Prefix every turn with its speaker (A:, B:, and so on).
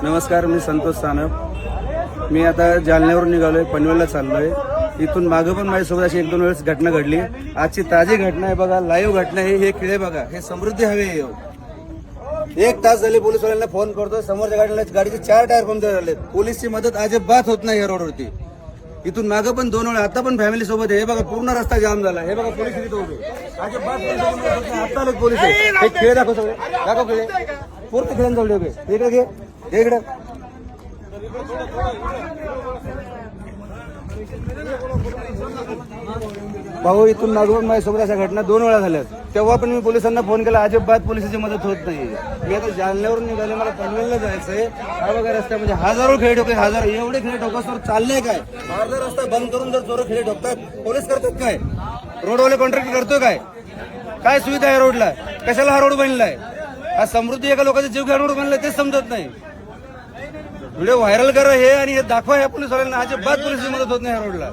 A: नमस्कार, मी संतोष सानप. मी आता जालन्यावरून निघालोय, पनवेलला चाललोय. इथून मागं पण माझ्यासोबत अशी 1-2 वेळेस घटना घडली. आजची ताजी घटना आहे बघा, लाईव्ह घटना आहे. हे किडे बघा, हे समृद्धी हवे. 1 तास झाले पोलिसवाल्यांना फोन करतोय. समोरच्या गाडीचे 4 टायर पंक्चर झाले. पोलीसची मदत अजिबात होत नाही या रोडवरती. इथून मागं पण 2 वेळा, आता पण फॅमिली सोबत आहे. हे बघा, पूर्ण रस्ता जाम झाला. हे बघा, पोलीस इथे उभे. अजिबात आता आले पोलीस. हे खेळ दाखव, सगळे दाखव खेळ. पूर्ण खेळांना जवळ उभे. इकडे घे, इकडे. भाऊ, इथून मागून माझ्यासोबत अशा घटना 2 वेळा झाल्यात. तेव्हा पण मी पोलिसांना फोन केला, अजिबात पोलिसांची मदत होत नाही. मी आता जालन्यावरून निघाले, मला पनवेलला जायचंय. हा बघा रस्त्यामध्ये हजारो खेळ ठोके, एवढे खेळ ठोकासवर चालले काय? अर्धा रस्ता बंद करून जर चोर खेळ ठोकतात, पोलीस करतात काय? रोडवाले कॉन्ट्रॅक्ट करतोय काय? काय सुविधा आहे रोडला? कशाला हा रोड बनलाय? हा समृद्धी एका लोकांचा जीव घ्या रोड बनलाय, तेच समजत नाही. व्हिडिओ व्हायरल करा हे आणि हे दाखवा या पोलिसवाल्यांना. अजिबात पोलिसची मदत होत नाही या रोडला.